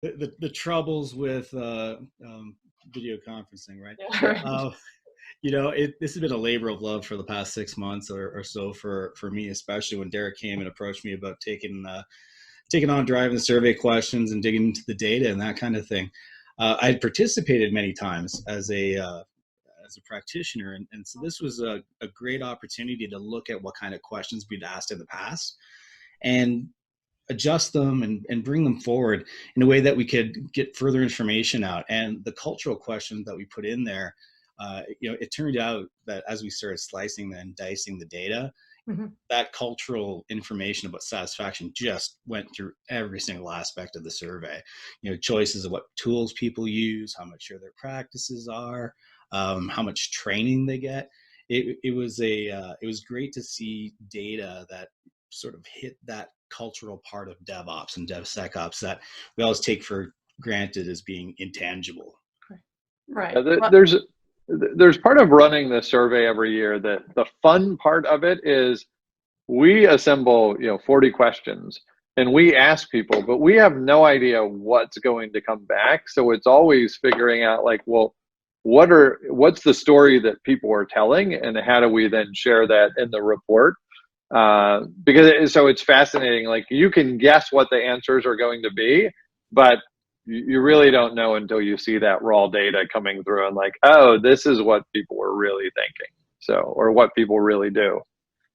the troubles with video conferencing, right? Yeah, right. This has been a labor of love for the past 6 months or so for me, especially when Derek came and approached me about taking on driving the survey questions and digging into the data and that kind of thing. I had participated many times as a practitioner, and so this was a great opportunity to look at what kind of questions we'd asked in the past and adjust them and bring them forward in a way that we could get further information out. And the cultural questions that we put in there, it turned out that as we started slicing and dicing the data, Mm-hmm. that cultural information about satisfaction just went through every single aspect of the survey. Choices of what tools people use, how mature their practices are, how much training they get. It was great to see data that sort of hit that cultural part of DevOps and DevSecOps that we always take for granted as being intangible. Right. There's part of running the survey every year that the fun part of it is we assemble 40 questions and we ask people, but we have no idea what's going to come back. So it's always figuring out like, well, what's the story that people are telling and how do we then share that in the report? So it's fascinating. Like you can guess what the answers are going to be, but you really don't know until you see that raw data coming through and like, oh, this is what people were really thinking. So, or what people really do.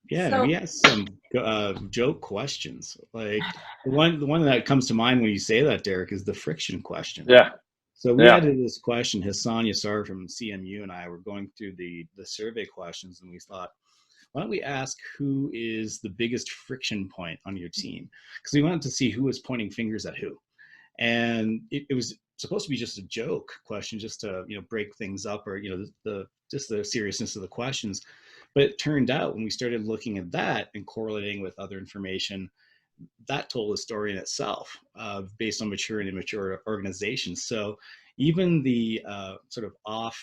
Yeah, and we had some joke questions. Like the one that comes to mind when you say that, Derek, is the friction question. Yeah. So we added this question. Hassan Yassar from CMU and I were going through the survey questions, and we thought, why don't we ask who is the biggest friction point on your team? Because we wanted to see who was pointing fingers at who. And it was supposed to be just a joke question, just to break things up, or just the seriousness of the questions. But it turned out when we started looking at that and correlating with other information, that told a story in itself, based on mature and immature organizations. So even the sort of off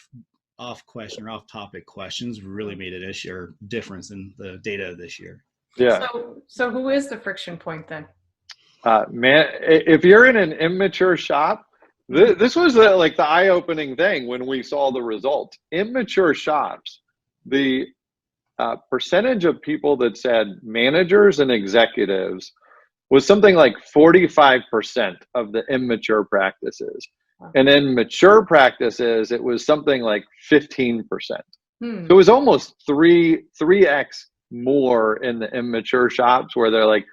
question or off topic questions really made an issue or difference in the data this year. Yeah. So who is the friction point then? Man, if you're in an immature shop, this was like the eye-opening thing when we saw the results. Immature shops, the percentage of people that said managers and executives was something like 45% of the immature practices. And in mature practices, it was something like 15%. So it was almost 3x more in the immature shops where they're like,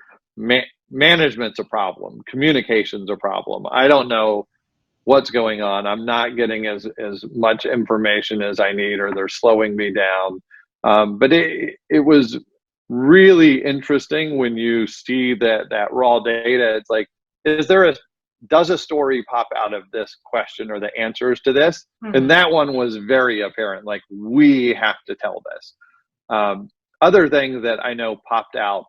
management's a problem, communication's a problem. I don't know what's going on. I'm not getting as much information as I need, or they're slowing me down. But it was really interesting when you see that raw data. It's like, does a story pop out of this question or the answers to this? And that one was very apparent. Like, we have to tell this. Other things that I know popped out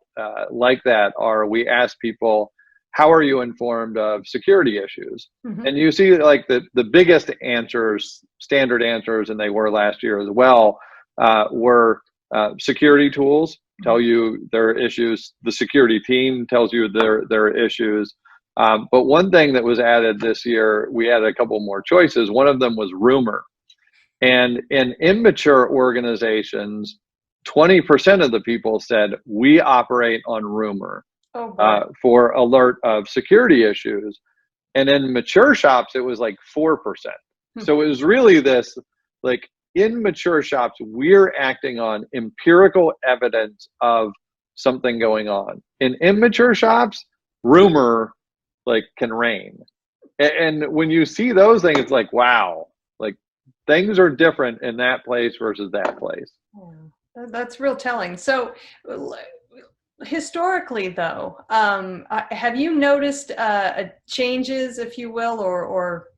like that are, we asked people, how are you informed of security issues? And you see like the biggest answers, standard answers, and they were last year as well, were security tools tell you there are issues. The security team tells you there are issues. But one thing that was added this year, we had a couple more choices. One of them was rumor. And in immature organizations, 20% of the people said, we operate on rumor for alert of security issues. And in mature shops, it was like 4%. So it was really this, like, in mature shops, we're acting on empirical evidence of something going on. In immature shops, rumor like can reign. And when you see those things, it's like, wow, like things are different in that place versus that place. Yeah, that's real telling. So historically though, have you noticed changes, if you will, or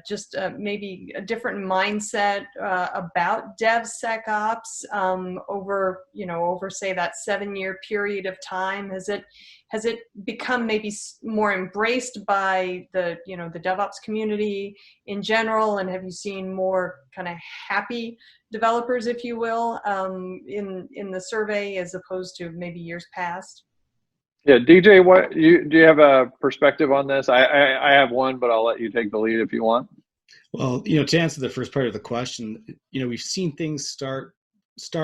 just maybe a different mindset about DevSecOps over say that 7-year period of time? Has it become maybe more embraced by the the DevOps community in general? And have you seen more kind of happy developers, if you will, in the survey as opposed to maybe years past? Yeah, DJ, do you have a perspective on this? I have one, but I'll let you take the lead if you want. Well, to answer the first part of the question, we've seen things start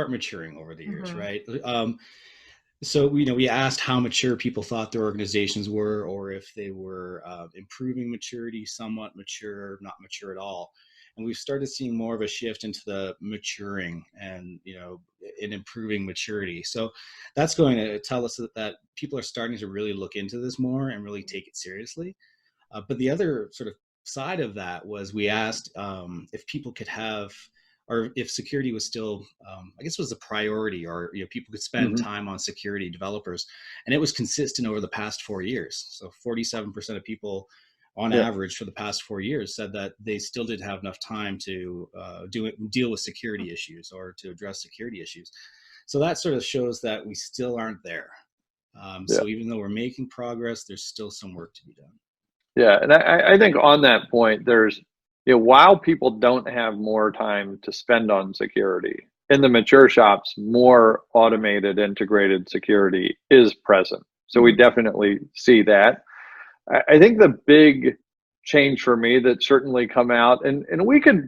maturing over the years, Mm-hmm. right? So we asked how mature people thought their organizations were, or if they were improving maturity, somewhat mature, not mature at all. And we've started seeing more of a shift into the maturing and in improving maturity. So that's going to tell us that people are starting to really look into this more and really take it seriously. But the other sort of side of that was we asked if people could have, or if security was still, I guess, was a priority, or people could spend Mm-hmm. time on security, developers, and it was consistent over the past 4 years. So 47% of people, on Yeah. average, for the past 4 years, said that they still didn't have enough time to deal with security issues or to address security issues. So that sort of shows that we still aren't there. Yeah. So even though we're making progress, there's still some work to be done. Yeah, and I think on that point, there's, while people don't have more time to spend on security, in the mature shops, more automated, integrated security is present. So we definitely see that. I think the big change for me that certainly come out, and we could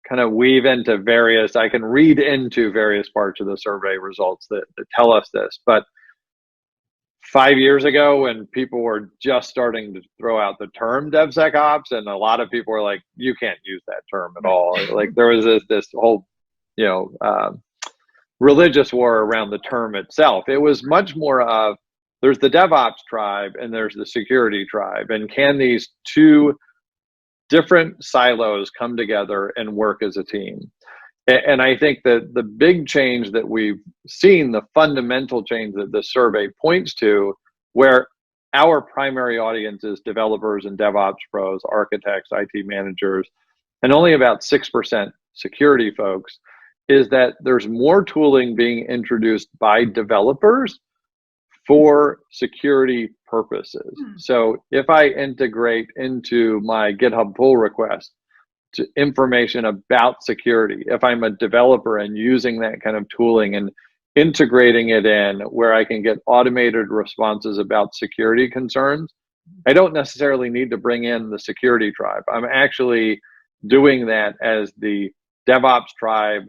kind of weave into various, I can read into various parts of the survey results that tell us this, but 5 years ago, when people were just starting to throw out the term DevSecOps, and a lot of people were like, "You can't use that term at all." Like there was this whole, religious war around the term itself. It was much more of, there's the DevOps tribe and there's the security tribe, and can these two different silos come together and work as a team? And I think that the big change that we've seen, the fundamental change that the survey points to, where our primary audience is developers and DevOps pros, architects, IT managers, and only about 6% security folks, is that there's more tooling being introduced by developers for security purposes. So if I integrate into my GitHub pull request to information about security, if I'm a developer and using that kind of tooling and integrating it in where I can get automated responses about security concerns, I don't necessarily need to bring in the security tribe. I'm actually doing that as the DevOps tribe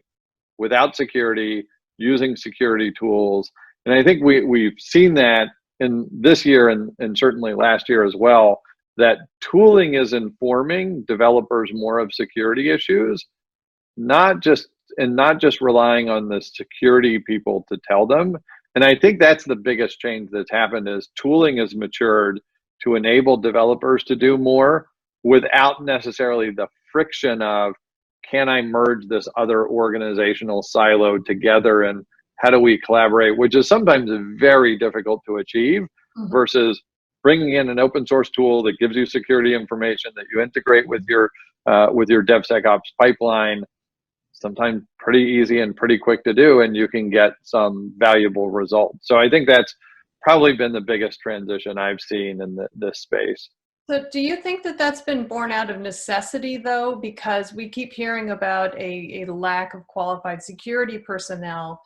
without security, using security tools. And I think we've seen that in this year and certainly last year as well, that tooling is informing developers more of security issues, not just relying on the security people to tell them. And I think that's the biggest change that's happened, is tooling has matured to enable developers to do more without necessarily the friction of, can I merge this other organizational silo together, and how do we collaborate, which is sometimes very difficult to achieve, versus bringing in an open source tool that gives you security information that you integrate with your DevSecOps pipeline, sometimes pretty easy and pretty quick to do, and you can get some valuable results. So I think that's probably been the biggest transition I've seen in this space. So do you think that that's been born out of necessity, though? Because we keep hearing about a lack of qualified security personnel.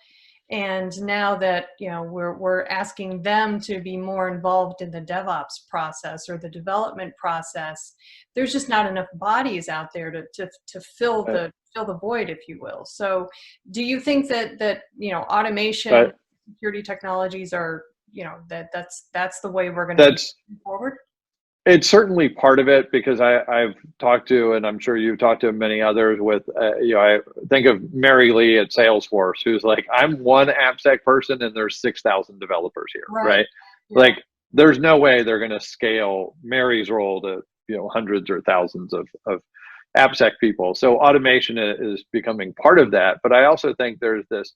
And now that we're asking them to be more involved in the DevOps process or the development process, there's just not enough bodies out there to fill the void, if you will. So, do you think that automation, security technologies are that's the way we're going to move forward? It's certainly part of it, because I've talked to, and I'm sure you've talked to many others with, I think of Mary Lee at Salesforce, who's like, I'm one AppSec person and there's 6,000 developers here, right? Yeah. Like, there's no way they're going to scale Mary's role to, hundreds or thousands of AppSec people. So automation is becoming part of that. But I also think there's this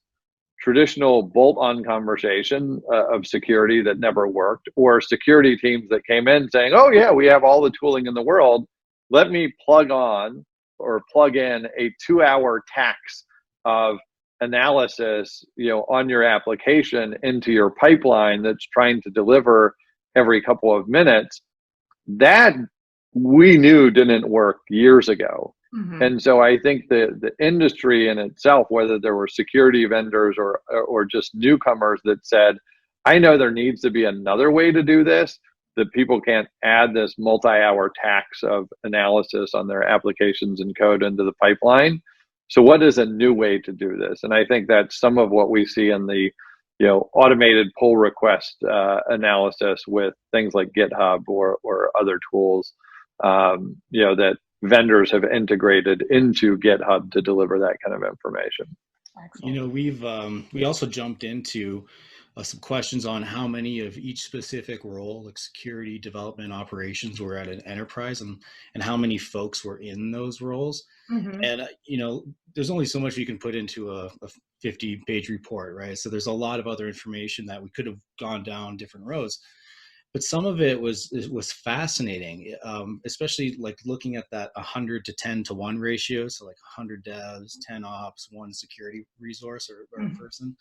traditional bolt-on conversation of security that never worked, or security teams that came in saying, oh yeah, we have all the tooling in the world, let me plug on or plug in a 2-hour tax of analysis on your application into your pipeline that's trying to deliver every couple of minutes. That we knew didn't work years ago. And so I think the industry in itself, whether there were security vendors or just newcomers that said, I know there needs to be another way to do this, that people can't add this multi-hour tax of analysis on their applications and code into the pipeline. So what is a new way to do this? And I think that's some of what we see in the automated pull request analysis with things like GitHub or other tools, that vendors have integrated into GitHub to deliver that kind of information. Excellent. We also jumped into some questions on how many of each specific role, like security, development, operations, were at an enterprise, and how many folks were in those roles. Mm-hmm. And there's only so much you can put into a 50-page report, right? So there's a lot of other information that we could have gone down different roads, but some of it was fascinating, especially like looking at that 100 to 10 to 1 ratio. So like 100 devs, 10 ops, 1 security resource or person.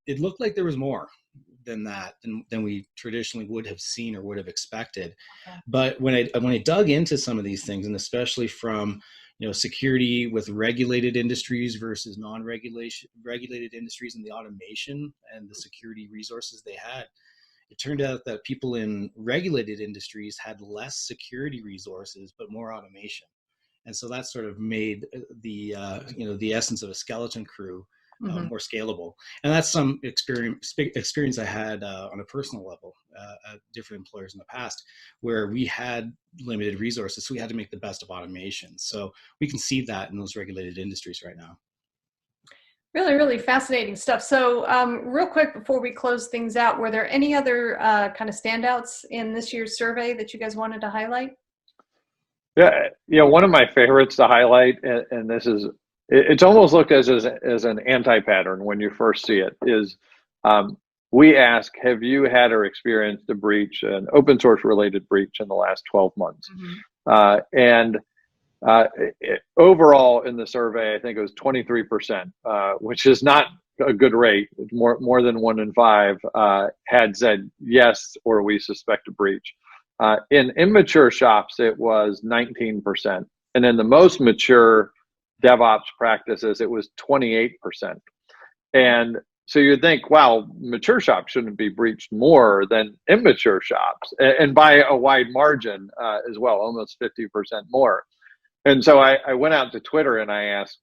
It looked like there was more than that than we traditionally would have seen or would have expected. Okay. But when I dug into some of these things, and especially from security with regulated industries versus regulated industries, and the automation and the security resources they had, it turned out that people in regulated industries had less security resources but more automation. And so that sort of made the essence of a skeleton crew more scalable. And that's some experience I had on a personal level at different employers in the past, where we had limited resources, so we had to make the best of automation. So we can see that in those regulated industries right now. Really, really fascinating stuff. So real quick before we close things out, were there any other kind of standouts in this year's survey that you guys wanted to highlight? Yeah, one of my favorites to highlight, and this is, it's almost looked as an anti-pattern when you first see it, is we ask, have you had or experienced a breach, an open source related breach in the last 12 months? Overall in the survey, I think it was 23%, which is not a good rate. More than 1 in 5 had said yes, or we suspect a breach. In immature shops, it was 19%. And in the most mature DevOps practices, it was 28%. And so you'd think, wow, mature shops shouldn't be breached more than immature shops, and by a wide margin as well, almost 50% more. And so I went out to Twitter and I asked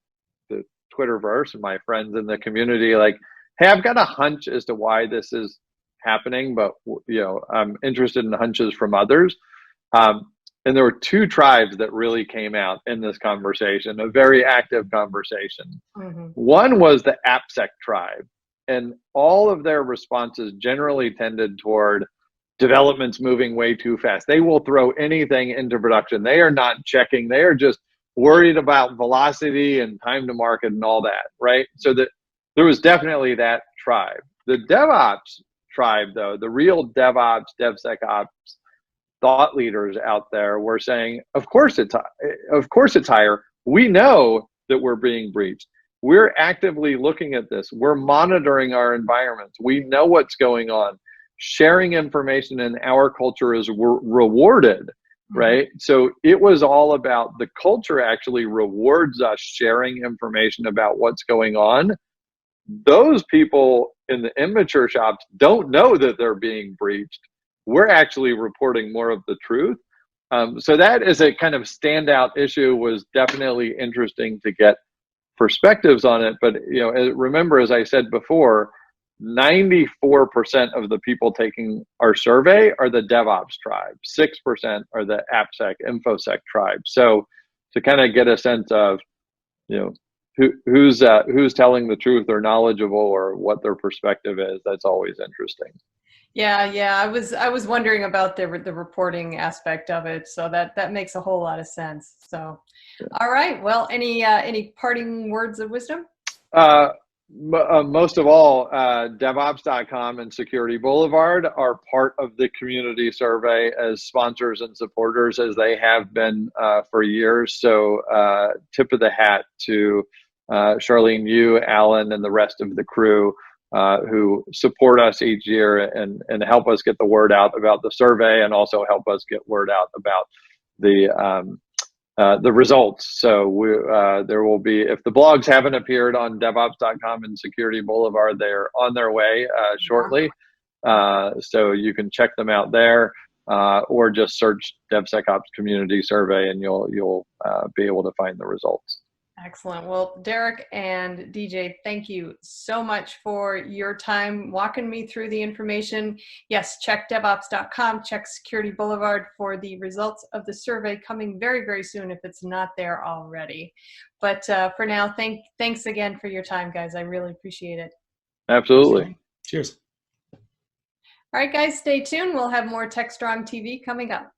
the Twitterverse and my friends in the community, like, hey, I've got a hunch as to why this is happening, but I'm interested in hunches from others. And there were 2 tribes that really came out in this conversation, a very active conversation. One was the AppSec tribe, and all of their responses generally tended toward development's moving way too fast. They will throw anything into production. They are not checking. They are just worried about velocity and time to market and all that, right? So that there was definitely that tribe. The DevOps tribe, though, the real DevOps, DevSecOps thought leaders out there were saying, of course it's higher. We know that we're being breached. We're actively looking at this. We're monitoring our environments. We know what's going on. Sharing information in our culture is rewarded, right? So it was all about the culture actually rewards us sharing information about what's going on. Those people in the immature shops don't know that they're being breached. We're actually reporting more of the truth. So that is a kind of standout issue, was definitely interesting to get perspectives on it. But remember, as I said before, 94% of the people taking our survey are the DevOps tribe. 6% are the AppSec, InfoSec tribe. So to kind of get a sense of, who's telling the truth or knowledgeable or what their perspective is, that's always interesting. Yeah. I was wondering about the reporting aspect of it, so that makes a whole lot of sense. So, all right. Well, any parting words of wisdom? Most of all, DevOps.com and Security Boulevard are part of the community survey as sponsors and supporters, as they have been for years. So tip of the hat to Charlene, you, Alan, and the rest of the crew who support us each year and help us get the word out about the survey, and also help us get word out about the results. So there will be, if the blogs haven't appeared on DevOps.com and Security Boulevard, they're on their way shortly. So you can check them out there, or just search DevSecOps Community Survey, and you'll be able to find the results. Excellent. Well, Derek and DJ, thank you so much for your time walking me through the information. Yes, check devops.com, check Security Boulevard for the results of the survey coming very, very soon if it's not there already. But for now, thanks again for your time, guys. I really appreciate it. Absolutely. Cheers. All right, guys, stay tuned. We'll have more TechStrong TV coming up.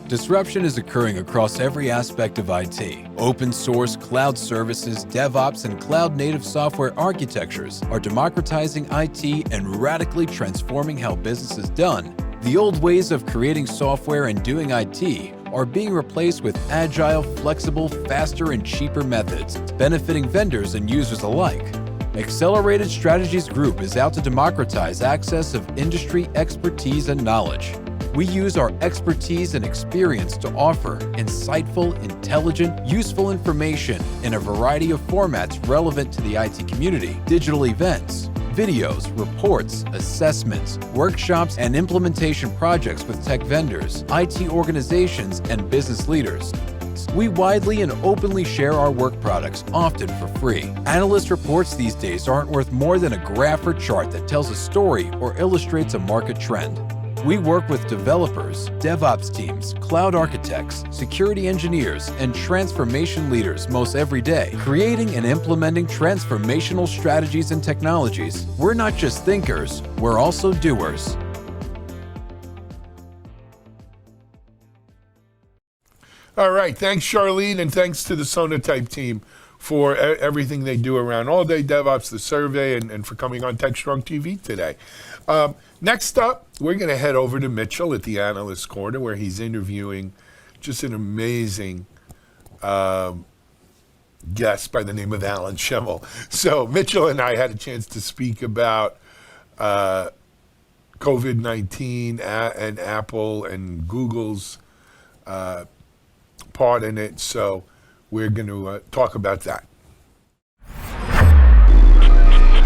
Disruption is occurring across every aspect of IT. Open source, cloud services, DevOps, and cloud-native software architectures are democratizing IT and radically transforming how business is done. The old ways of creating software and doing IT are being replaced with agile, flexible, faster, and cheaper methods, benefiting vendors and users alike. Accelerated Strategies Group is out to democratize access of industry expertise and knowledge. We use our expertise and experience to offer insightful, intelligent, useful information in a variety of formats relevant to the IT community, digital events, videos, reports, assessments, workshops, and implementation projects with tech vendors, IT organizations, and business leaders. We widely and openly share our work products, often for free. Analyst reports these days aren't worth more than a graph or chart that tells a story or illustrates a market trend. We work with developers, DevOps teams, cloud architects, security engineers, and transformation leaders most every day, creating and implementing transformational strategies and technologies. We're not just thinkers, we're also doers. All right. Thanks, Charlene, and thanks to the Sonatype team for everything they do around All Day DevOps, the survey, and for coming on TechStrong TV today. Next up, we're going to head over to Mitchell at the Analyst Corner, where he's interviewing just an amazing guest by the name of Alan Schemmel. So Mitchell and I had a chance to speak about COVID-19 and Apple and Google's part in it. So we're going to talk about that.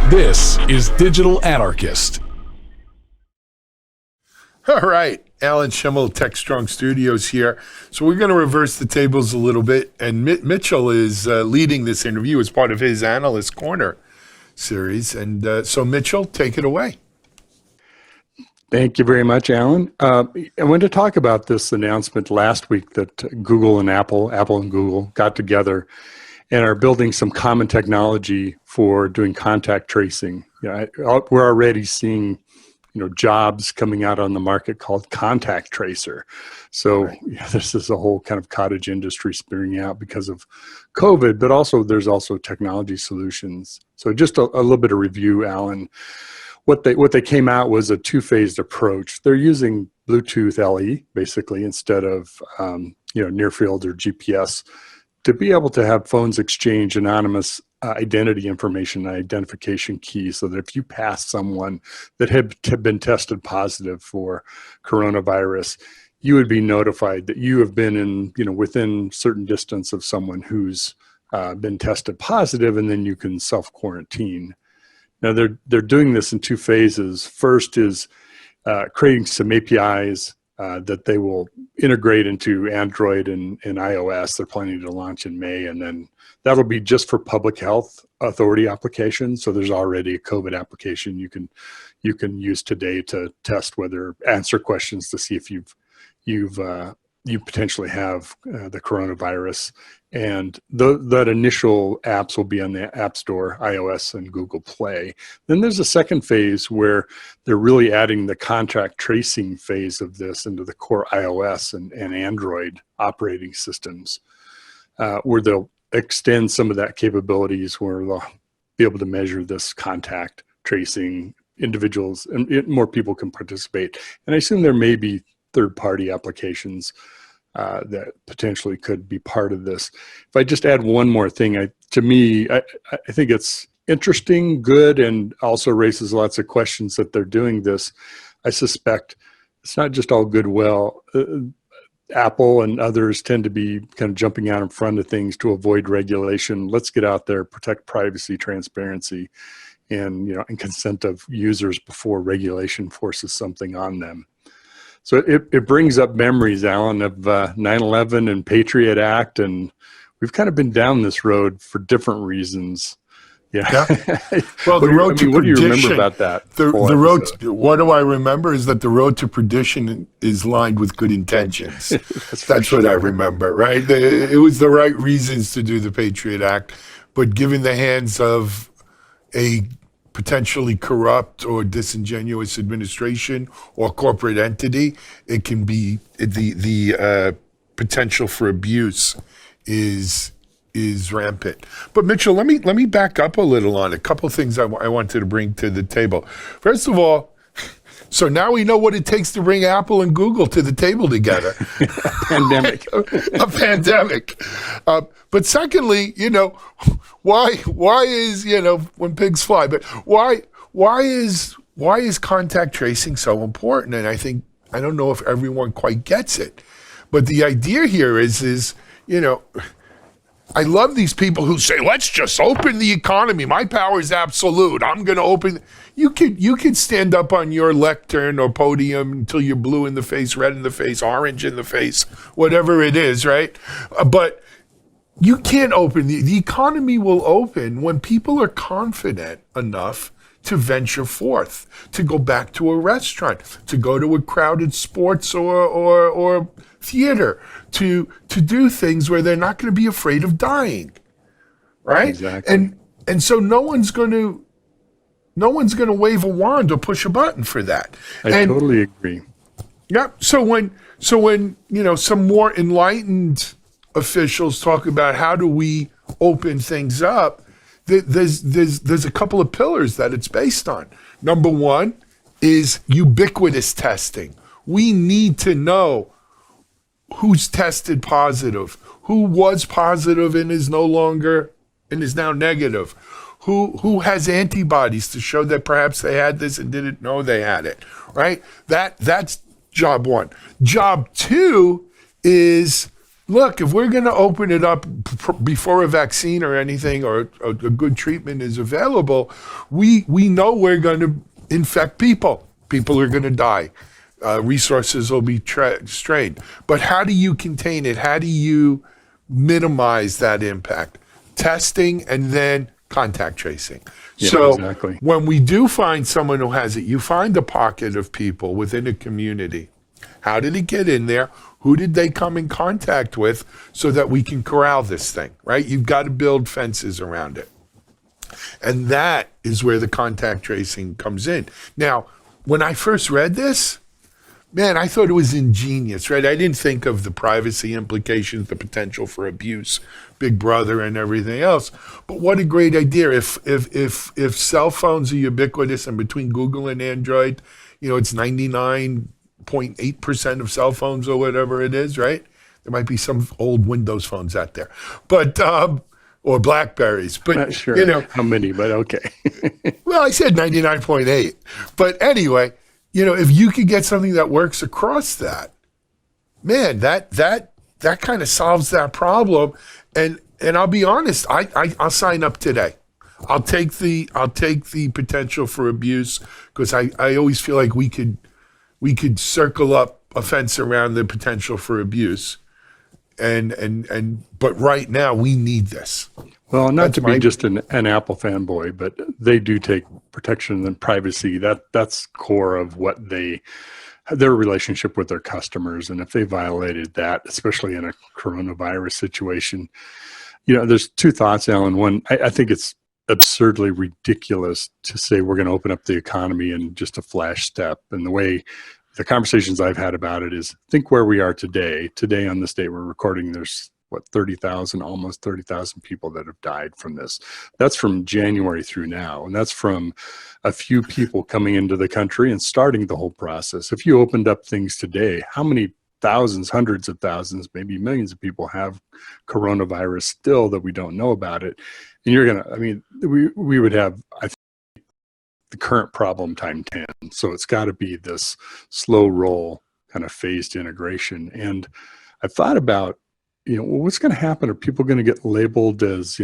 This is Digital Anarchist. All right, Alan Schemmel, TechStrong Studios here. So we're going to reverse the tables a little bit, and Mitchell is leading this interview as part of his Analyst Corner series. And so Mitchell, take it away. Thank you very much, Alan. I wanted to talk about this announcement last week that Google and Apple and Google got together and are building some common technology for doing contact tracing. We're already seeing jobs coming out on the market called contact tracer. So this is a whole kind of cottage industry spinning out because of COVID, but there's also technology solutions. So just a little bit of review, Alan. What they came out was a two-phased approach. They're using Bluetooth LE basically instead of near field or GPS to be able to have phones exchange anonymous identity information and identification keys, so that if you pass someone that had been tested positive for coronavirus, you would be notified that you have been in within certain distance of someone who's been tested positive, and then you can self-quarantine. Now they're doing this in two phases. First is creating some APIs that they will integrate into Android and iOS. They're planning to launch in May, and then that'll be just for public health authority applications. So there's already a COVID application you can use today to test answer questions to see if you potentially have the coronavirus. And that initial apps will be on the App Store, iOS and Google Play. Then there's a second phase where they're really adding the contact tracing phase of this into the core iOS and Android operating systems, where they'll extend some of that capabilities where they'll be able to measure this contact tracing individuals, and more people can participate. And I assume there may be third-party applications that potentially could be part of this. If I just add one more thing, I think it's interesting, good, and also raises lots of questions that they're doing this. I suspect it's not just all good. Apple and others tend to be kind of jumping out in front of things to avoid regulation. Let's get out there, protect privacy, transparency, and and consent of users before regulation forces something on them. So it brings up memories, Alan, of 9/11 and Patriot Act, and we've kind of been down this road for different reasons. Yeah. Well, the road to perdition. What do you remember about that? The road. What do I remember is that the road to perdition is lined with good intentions. That's what I remember, right? It was the right reasons to do the Patriot Act, but given the hands of a potentially corrupt or disingenuous administration or corporate entity, it can be the potential for abuse is rampant. But Mitchell, let me back up a little on a couple things I wanted to bring to the table. First of all, so now we know what it takes to bring Apple and Google to the table together. Pandemic. A pandemic. But secondly, why is, when pigs fly, but why is contact tracing so important? And I don't know if everyone quite gets it, but the idea here is I love these people who say, let's just open the economy. My power is absolute. I'm going to open. You could stand up on your lectern or podium until you're blue in the face, red in the face, orange in the face, whatever it is, right? But you can't open. The economy will open when people are confident enough to venture forth, to go back to a restaurant, to go to a crowded sports or theater, to do things where they're not going to be afraid of dying, right? Exactly. And so no one's going to wave a wand or push a button for that. I totally agree. Yeah. So when some more enlightened officials talk about how do we open things up, there's a couple of pillars that it's based on. Number one is ubiquitous testing. We need to know who's tested positive, who was positive and is now negative, who has antibodies to show that perhaps they had this and didn't know they had it, right? That's job one. Job two is, look, if we're going to open it up before a vaccine or anything or a good treatment is available, we know we're going to infect people. People are going to die. Resources will be strained. But how do you contain it? How do you minimize that impact? Testing and then contact tracing. Yeah, so exactly. When we do find someone who has it, you find a pocket of people within a community. How did it get in there? Who did they come in contact with so that we can corral this thing, right? You've got to build fences around it. And that is where the contact tracing comes in. Now, when I first read this, man, I thought it was ingenious, right? I didn't think of the privacy implications, the potential for abuse, Big Brother and everything else. But what a great idea. If cell phones are ubiquitous and between Google and Android, it's 99.8% of cell phones or whatever it is, right? There might be some old Windows phones out there, but or Blackberries. But not sure how many, but okay. Well, I said 99.8. But anyway, if you could get something that works across that, man, that kind of solves that problem. And I'll be honest, I'll sign up today. I'll take the potential for abuse because I always feel like we could circle up a fence around the potential for abuse. But right now we need this. Well, not to be just an Apple fanboy, but they do take protection and privacy. That's core of what their relationship with their customers. And if they violated that, especially in a coronavirus situation, there's two thoughts, Alan. One, I think it's absurdly ridiculous to say we're going to open up the economy in just a flash step. And the way the conversations I've had about it is, think where we are today. Today on this day we're recording, there's almost 30,000 people that have died from this. That's from January through now. And that's from a few people coming into the country and starting the whole process. If you opened up things today, how many thousands, hundreds of thousands, maybe millions of people have coronavirus still that we don't know about it? And we would have, I think, the current problem time 10. So it's got to be this slow roll kind of phased integration. And I've thought about what's going to happen? Are people going to get labeled as,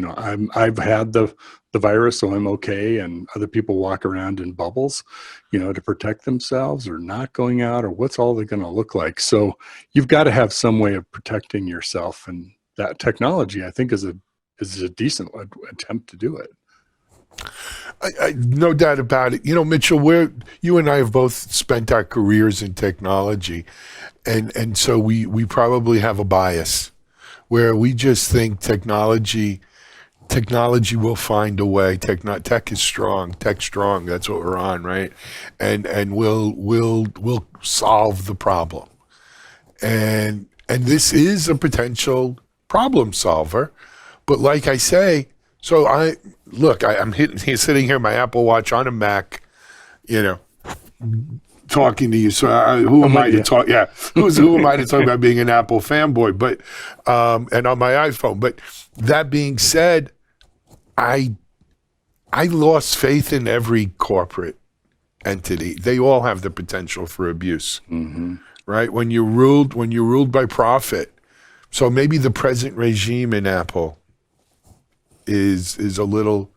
I've had the virus, so I'm okay, and other people walk around in bubbles, to protect themselves, or not going out, or what's all they going to look like? So you've got to have some way of protecting yourself, and that technology, I think, is a decent attempt to do it. I no doubt about it. Mitchell, you and I have both spent our careers in technology, and so we probably have a bias where we just think technology will find a way. Tech is strong. TechStrong. That's what we're on, right? And we'll solve the problem. And this is a potential problem solver, but like I say, so I'm sitting here, my Apple Watch on a Mac, talking to you. So who am I to talk? Yeah, who am I to talk about being an Apple fanboy? But and on my iPhone. But that being said, I lost faith in every corporate entity. They all have the potential for abuse, right? When you're ruled by profit. So maybe the present regime in Apple is a little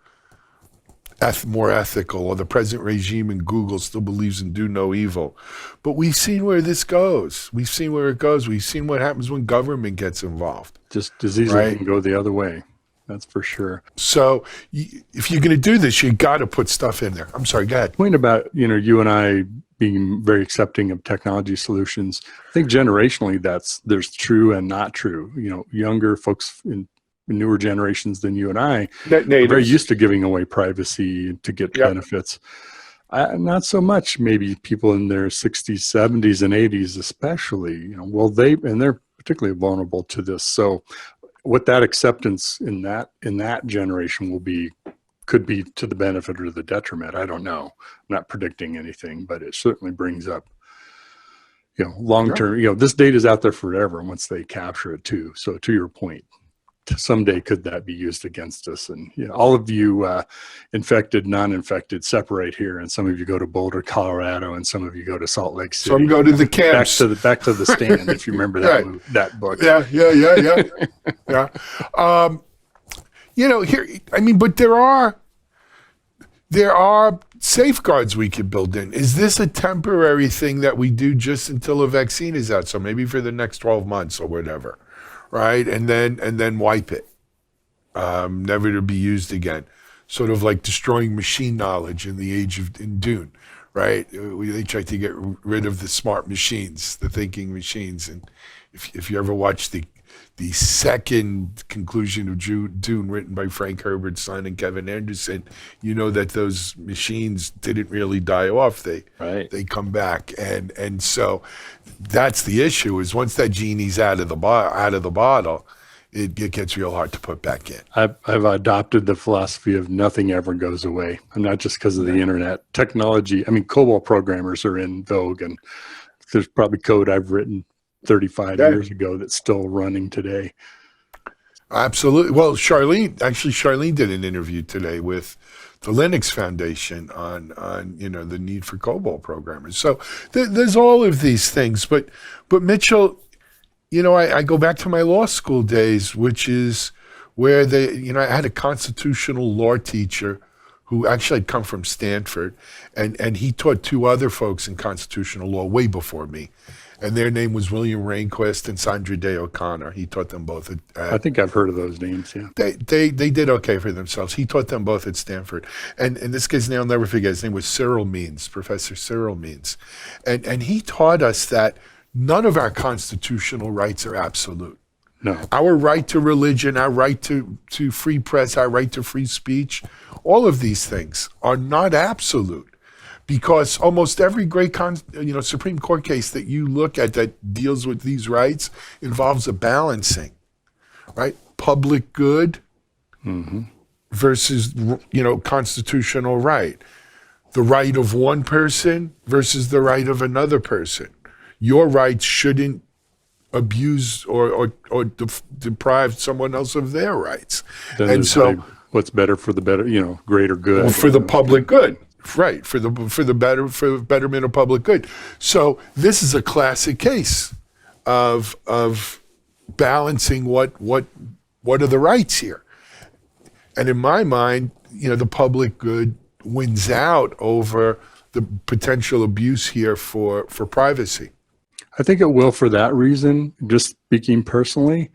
more ethical, or the present regime in Google still believes in do no evil. But we've seen where this goes. We've seen where it goes. We've seen what happens when government gets involved. Just as easily can go the other way. That's for sure. So if you're going to do this, you got to put stuff in there. I'm sorry, go ahead. Point about, you and I being very accepting of technology solutions. I think generationally there's true and not true. Younger folks in newer generations than you and I are very used to giving away privacy to get benefits. Not so much maybe people in their 60s, 70s, and 80s especially. They're particularly vulnerable to this. So what that acceptance in that generation could be to the benefit or the detriment. I don't know. I'm not predicting anything, but it certainly brings up, long term. This data is out there forever once they capture it too. So to your point, someday could that be used against us? And all of you infected, non-infected separate here, and some of you go to Boulder, Colorado, and some of you go to Salt Lake City. Some go to the camps. Back to the stand, if you remember that book. Yeah. But there are safeguards we could build in. Is this a temporary thing that we do just until a vaccine is out? So maybe for the next 12 months or whatever. Right, and then wipe it, never to be used again. Sort of like destroying machine knowledge in the age in Dune, right? They tried to get rid of the smart machines, the thinking machines. And if you ever watch the second conclusion of Dune, written by Frank Herbert's son and Kevin Anderson, you know that those machines didn't really die off. They come back, and so that's the issue. Is once that genie's out of the bottle, it gets real hard to put back in. I've adopted the philosophy of nothing ever goes away, and not just because of the internet. Technology, COBOL programmers are in vogue, and there's probably code I've written 35 years ago that's still running today. Absolutely. Well, Charlene did an interview today with the Linux Foundation on the need for COBOL programmers. So there's all of these things. But Mitchell, I go back to my law school days, which is where I had a constitutional law teacher who actually had come from Stanford, and he taught two other folks in constitutional law way before me. And their name was William Rehnquist and Sandra Day O'Connor. He taught them both at I think I've heard of those names, yeah. They did okay for themselves. He taught them both at Stanford. And this guy's name, I'll never forget, his name was Cyril Means, Professor Cyril Means. And he taught us that none of our constitutional rights are absolute. No. Our right to religion, our right to free press, our right to free speech, all of these things are not absolute. Because almost every great Supreme Court case that you look at that deals with these rights involves a balancing, right? Public good versus constitutional right. The right of one person versus the right of another person. Your rights shouldn't abuse or deprive someone else of their rights. Then and so, what's better for the greater good? Well, for the public good. Right, for the betterment of public good. So this is a classic case of balancing what are the rights here. And in my mind, the public good wins out over the potential abuse here for privacy. I think it will for that reason. Just speaking personally,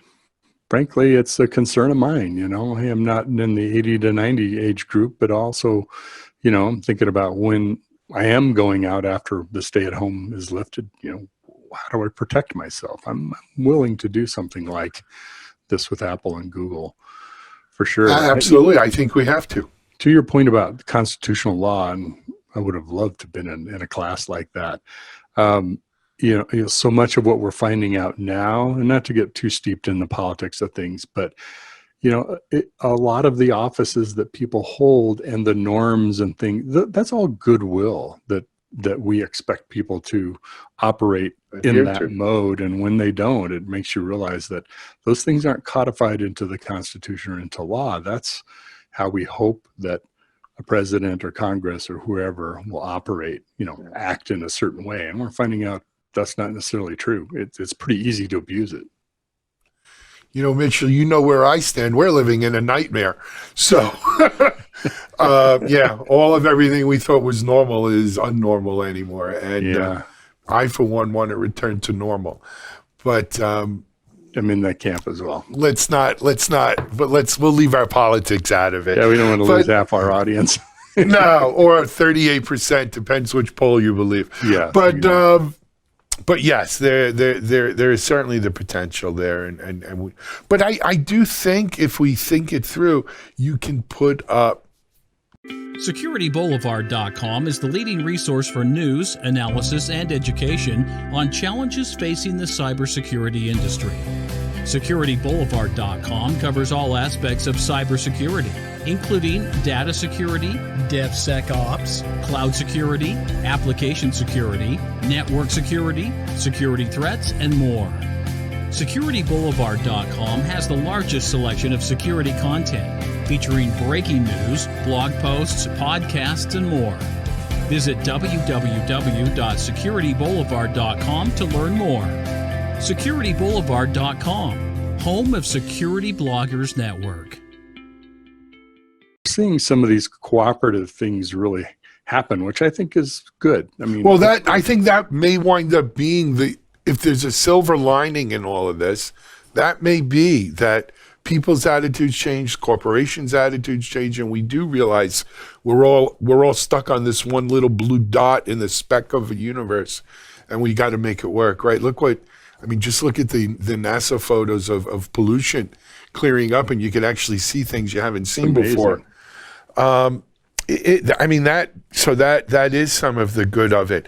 frankly, it's a concern of mine. Hey, I'm not in the 80 to 90 age group, but also, I'm thinking about when I am going out after the stay-at-home is lifted. How do I protect myself? I'm willing to do something like this with Apple and Google, for sure. Absolutely, I think we have to. To your point about constitutional law, and I would have loved to have been in a class like that. So much of what we're finding out now, and not to get too steeped in the politics of things, but a lot of the offices that people hold and the norms and things, that's all goodwill that we expect people to operate in that mode. And when they don't, it makes you realize that those things aren't codified into the Constitution or into law. That's how we hope that a president or Congress or whoever will operate, act in a certain way. And we're finding out that's not necessarily true. It's pretty easy to abuse it. Mitchell, where I stand. We're living in a nightmare. So, all of everything we thought was normal is unnormal anymore. And I, for one, want to return to normal. But I'm in that camp as well. We'll leave our politics out of it. Yeah, we don't want to lose half our audience. No, or 38%, depends which poll you believe. Yeah. But yes, there is certainly the potential there, but I do think if we think it through, you can put up. SecurityBoulevard.com is the leading resource for news, analysis, and education on challenges facing the cybersecurity industry. SecurityBoulevard.com covers all aspects of cybersecurity, including data security, DevSecOps, cloud security, application security, network security, security threats, and more. SecurityBoulevard.com has the largest selection of security content, featuring breaking news, blog posts, podcasts, and more. Visit www.securityboulevard.com to learn more. SecurityBoulevard.com, home of Security Bloggers Network. Seeing some of these cooperative things really happen, which I think is good. I think that may wind up being if there's a silver lining in all of this, that may be that people's attitudes change, corporations' attitudes change, and we do realize we're all stuck on this one little blue dot in the speck of a universe, and we got to make it work, right? Just look at the NASA photos of pollution clearing up, and you can actually see things you haven't seen before. That is some of the good of it.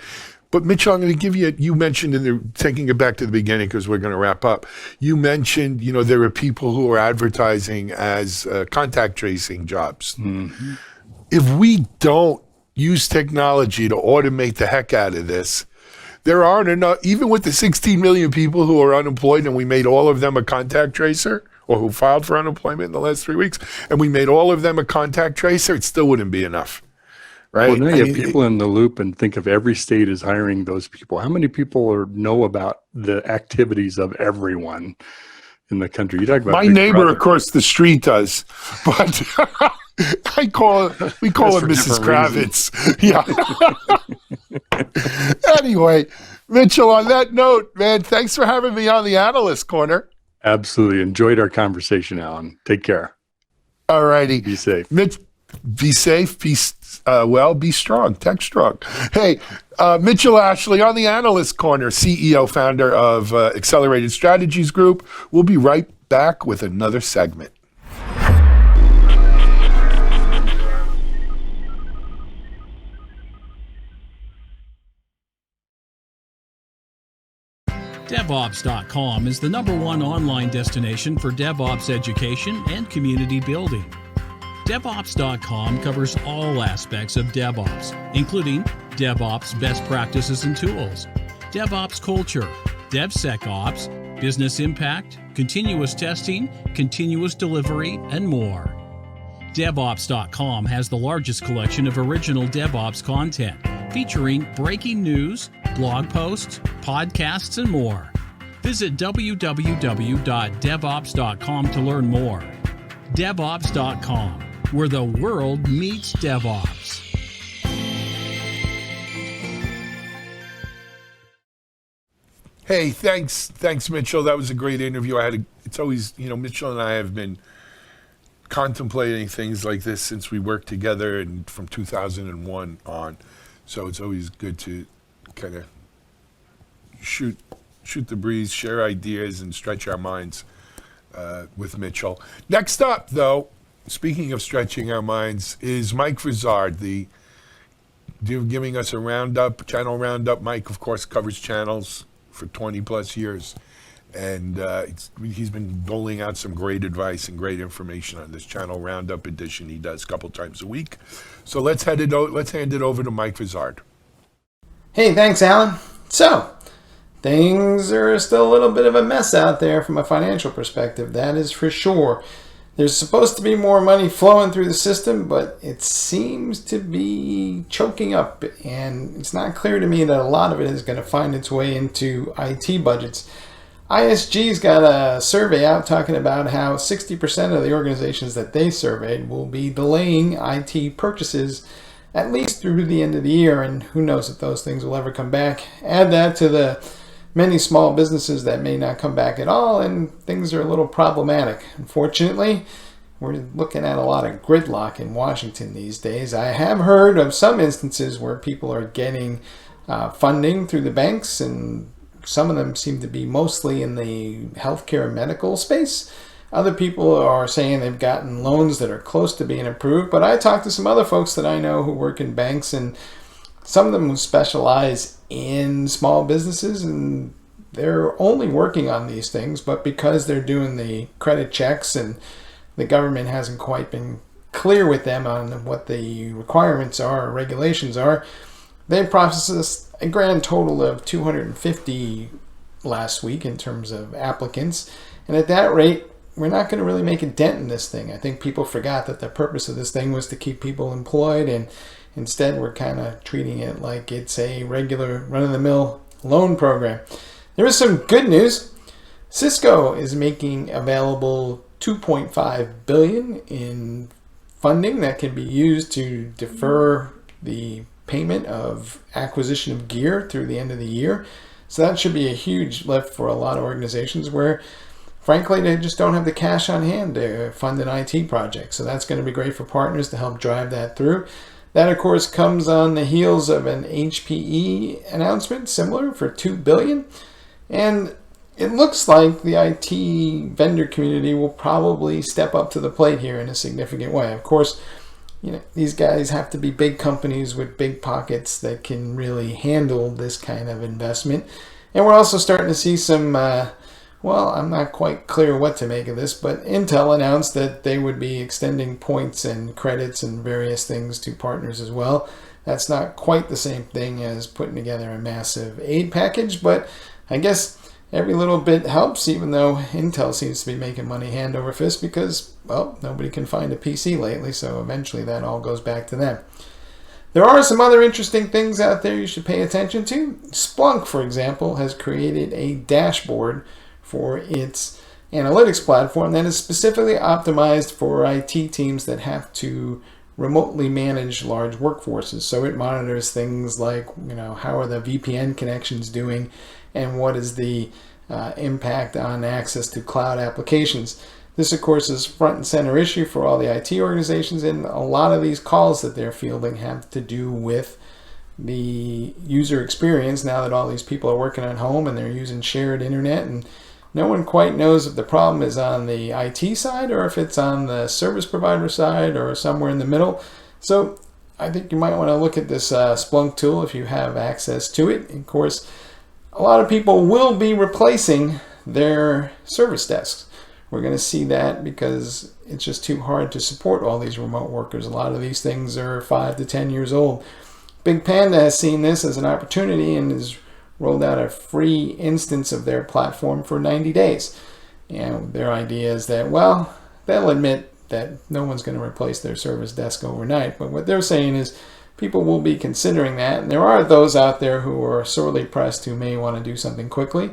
But Mitchell, I'm going to give you mentioned taking it back to the beginning because we're going to wrap up. You mentioned, there are people who are advertising as contact tracing jobs. Mm-hmm. If we don't use technology to automate the heck out of this, there aren't enough, even with the 16 million people who are unemployed and we made all of them a contact tracer, or who filed for unemployment in the last 3 weeks, and we made all of them a contact tracer, it still wouldn't be enough. Right? Well, now you have people in the loop, and think of every state is hiring those people. How many people know about the activities of everyone in the country? You talk about my neighbor across the street does, but we call her Mrs. Kravitz. Yeah. Anyway, Mitchell, on that note, man, thanks for having me on the Analyst Corner. Absolutely. Enjoyed our conversation, Alan. Take care. All righty. Be safe. Be safe. Be strong. TechStrong. Hey, Mitchell Ashley on the Analyst Corner, CEO, founder of Accelerated Strategies Group. We'll be right back with another segment. DevOps.com is the #1 online destination for DevOps education and community building. DevOps.com covers all aspects of DevOps, including DevOps best practices and tools, DevOps culture, DevSecOps, business impact, continuous testing, continuous delivery, and more. DevOps.com has the largest collection of original DevOps content, featuring breaking news, blog posts, podcasts, and more. Visit www.devops.com to learn more. DevOps.com, where the world meets DevOps. Hey, thanks, Mitchell. That was a great interview. It's always, Mitchell and I have been contemplating things like this since we worked together and from 2001 on. So it's always good to kind of shoot the breeze, share ideas, and stretch our minds with Mitchell. Next up, though, speaking of stretching our minds, is Mike Vizard, giving us a channel roundup. Mike, of course, covers channels for 20 plus years, and he's been doling out some great advice and great information on this channel roundup edition he does a couple times a week. So let's hand it over to Mike Vizard. Hey, thanks, Alan. So things are still a little bit of a mess out there from a financial perspective, that is for sure. There's supposed to be more money flowing through the system, but it seems to be choking up, and it's not clear to me that a lot of it is going to find its way into IT budgets. ISG's got a survey out talking about how 60% of the organizations that they surveyed will be delaying IT purchases at least through the end of the year, and who knows if those things will ever come back. Add that to the many small businesses that may not come back at all, and things are a little problematic. Unfortunately, we're looking at a lot of gridlock in Washington these days. I have heard of some instances where people are getting funding through the banks, and some of them seem to be mostly in the healthcare and medical space. Other people are saying they've gotten loans that are close to being approved, but I talked to some other folks that I know who work in banks, and some of them who specialize in small businesses, and they're only working on these things, but because they're doing the credit checks and the government hasn't quite been clear with them on what the requirements are or regulations are, they processed a grand total of 250 last week in terms of applicants. And at that rate, we're not going to really make a dent in this thing. I think people forgot that the purpose of this thing was to keep people employed, and instead we're kind of treating it like it's a regular run-of-the-mill loan program. There is some good news. Cisco is making available $2.5 billion in funding that can be used to defer the payment of acquisition of gear through the end of the year. So that should be a huge lift for a lot of organizations where, frankly, they just don't have the cash on hand to fund an IT project. So that's going to be great for partners to help drive that through. That, of course, comes on the heels of an HPE announcement, similar, for $2 billion. And it looks like the IT vendor community will probably step up to the plate here in a significant way. Of course, these guys have to be big companies with big pockets that can really handle this kind of investment. And we're also starting to see some, I'm not quite clear what to make of this, but Intel announced that they would be extending points and credits and various things to partners as well. That's not quite the same thing as putting together a massive aid package, but I guess every little bit helps, even though Intel seems to be making money hand over fist because, nobody can find a PC lately, so eventually that all goes back to them. There are some other interesting things out there you should pay attention to. Splunk, for example, has created a dashboard for its analytics platform that is specifically optimized for IT teams that have to remotely manage large workforces. So it monitors things like, how are the VPN connections doing, and what is the impact on access to cloud applications. This, of course, is front and center issue for all the IT organizations, and a lot of these calls that they're fielding have to do with the user experience now that all these people are working at home and they're using shared internet, and no one quite knows if the problem is on the IT side or if it's on the service provider side or somewhere in the middle. So I think you might want to look at this Splunk tool if you have access to it. Of course, a lot of people will be replacing their service desks. We're going to see that because it's just too hard to support all these remote workers. A lot of these things are 5 to 10 years old. Big Panda has seen this as an opportunity and has rolled out a free instance of their platform for 90 days. Their idea is that, they'll admit that no one's going to replace their service desk overnight, but what they're saying is people will be considering that, and there are those out there who are sorely pressed who may want to do something quickly.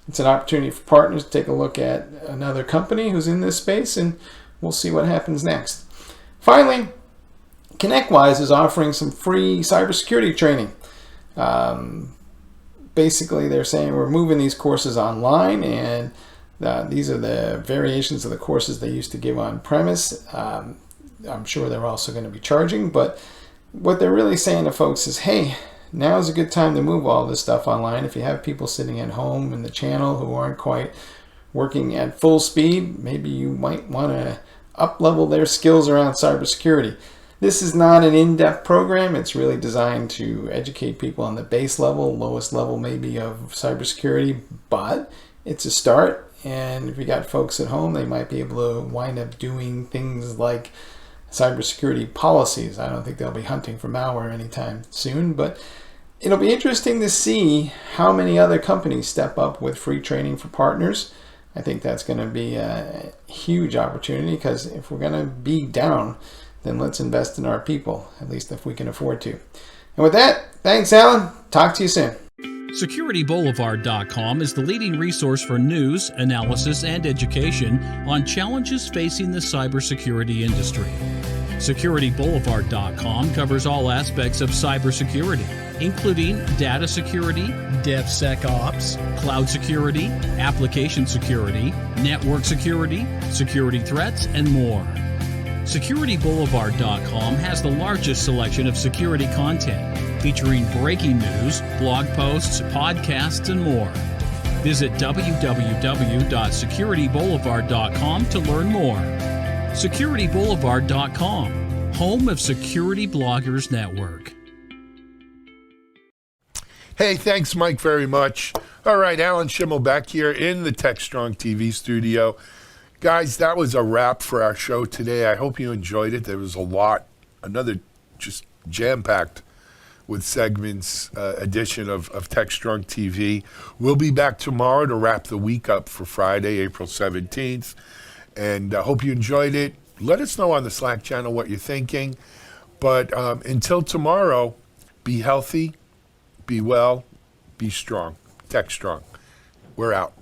It's an opportunity for partners to take a look at another company who's in this space, and we'll see what happens next. Finally, ConnectWise is offering some free cybersecurity training. Basically, they're saying we're moving these courses online, and these are the variations of the courses they used to give on premise. I'm sure they're also going to be charging, but what they're really saying to folks is, hey, now is a good time to move all this stuff online. If you have people sitting at home in the channel who aren't quite working at full speed, maybe you might want to up-level their skills around cybersecurity. This is not an in-depth program. It's really designed to educate people on the base level, lowest level maybe of cybersecurity, but it's a start. And if you got folks at home, they might be able to wind up doing things like cybersecurity policies. I don't think they'll be hunting for malware anytime soon, but it'll be interesting to see how many other companies step up with free training for partners. I think that's going to be a huge opportunity, because if we're going to be down, then let's invest in our people, at least if we can afford to. And with that, thanks, Alan. Talk to you soon. SecurityBoulevard.com is the leading resource for news, analysis, and education on challenges facing the cybersecurity industry. SecurityBoulevard.com covers all aspects of cybersecurity, including data security, DevSecOps, cloud security, application security, network security, security threats, and more. SecurityBoulevard.com has the largest selection of security content, featuring breaking news, blog posts, podcasts, and more. Visit www.securityboulevard.com to learn more. SecurityBoulevard.com, home of Security Bloggers Network. Hey, thanks, Mike, very much. All right, Alan Schimmel back here in the TechStrong TV studio. Guys, that was a wrap for our show today. I hope you enjoyed it. There was a lot, another just jam-packed with segments edition of TechStrong TV. We'll be back tomorrow to wrap the week up for Friday, April 17th. And I hope you enjoyed it. Let us know on the Slack channel what you're thinking. But until tomorrow, be healthy, be well, be strong. TechStrong. We're out.